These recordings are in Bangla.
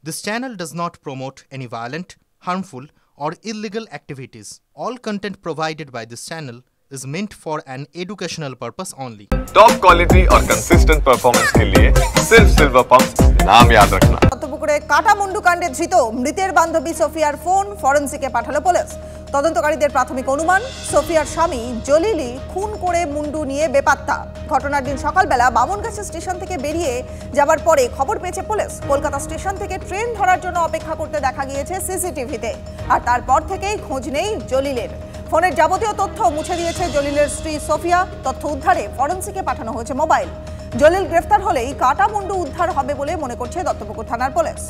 This channel does not promote any violent, harmful, or illegal activities. All content provided by this channel is meant for an educational purpose only. Top quality और कंसिस्टेंट परफॉर्मेंस के लिए सिर्फ सिल्वर पंप नाम याद रखना। দত্তপুকুরে কাটামুন্ডু কাণ্ডে ধৃত মৃতের বান্ধবী সোফিয়ার ফোন ফরেনসিকে পাঠালো পুলিশ। তদন্তকারীদের প্রাথমিক অনুমান সোফিয়ার স্বামী জলিলি খুন করে মুন্ডু নিয়ে বেপাত্তা। ঘটনার দিন সকালবেলা বামনগাছি স্টেশন থেকে বেরিয়ে যাবার পরে খবর পেয়েছে পুলিশ। কলকাতা স্টেশন থেকে ট্রেন ধরার জন্য অপেক্ষা করতে দেখা গিয়েছে সিসিটিভিতে। আর তারপর থেকেই খোঁজ নেই জলিলের। ফোনের যাবতীয় তথ্য মুছে দিয়েছে জলিলের স্ত্রী সোফিয়া। তথ্য উদ্ধারে ফরেনসিকে পাঠানো হয়েছে মোবাইল। জলিল গ্রেফতার হলেই কাটামুন্ডু উদ্ধার হবে বলে মনে করছে দত্তপুকুর থানার পুলিশ।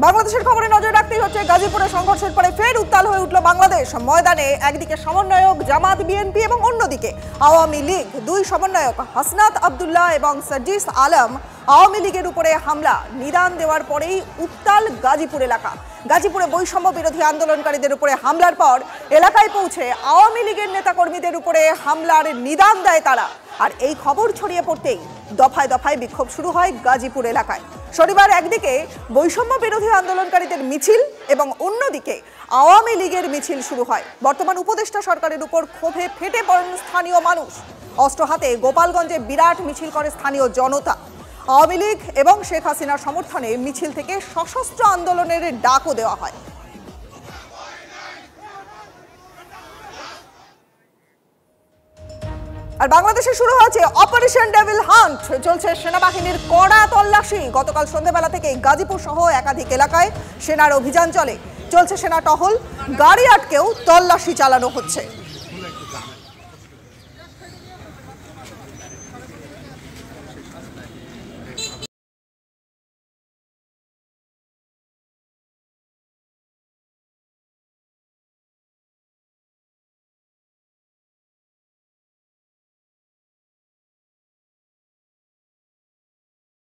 বাংলাদেশের খবরে নজর রাখতেই হচ্ছে গাজীপুরে সংঘর্ষের পরে ফের উত্তাল হয়ে উঠল বাংলাদেশ। ময়দানে একদিকে সমন্বয়ক জামাত বিএনপি এবং অন্যদিকে আওয়ামী লীগ। দুই সমন্বয়ক হাসনাত আব্দুল্লাহ এবং সার্জিস আলম আওয়ামী লীগের উপরে হামলা নিদান দেওয়ার পরেই উত্তাল গাজীপুর এলাকা। গাজীপুরে বৈষম্য বিরোধী আন্দোলনকারীদের উপরে হামলার পর এলাকায় পৌঁছে আওয়ামী লীগের নেতাকর্মীদের উপরে হামলার নিদান দেয় তারা। আর এই খবর ছড়িয়ে পড়তেই দফায় দফায় বিক্ষোভ শুরু হয় গাজীপুর এলাকায়। শনিবার একদিকে বৈষম্য বিরোধী আন্দোলনকারীদের মিছিল এবং অন্যদিকে আওয়ামী লীগের মিছিল শুরু হয়। বর্তমান উপদেষ্টা সরকারের উপর ক্ষোভে ফেটে পড়েন স্থানীয় মানুষ। অস্ত্র হাতে গোপালগঞ্জে বিরাট মিছিল করে স্থানীয় জনতা। আওয়ামী লীগ এবং শেখ হাসিনার সমর্থনে মিছিল থেকে সশস্ত্র আন্দোলনের ডাকও দেওয়া হয়। আর বাংলাদেশে শুরু হয়েছে অপারেশন ডেভিল হান্ট। চলছে সেনাবাহিনীর কড়া তল্লাশি। গতকাল সন্ধ্যাবেলা থেকে গাজীপুর সহ একাধিক এলাকায় সেনার অভিযান চলছে সেনা টহল। গাড়ি আটকেও তল্লাশি চালানো হচ্ছে।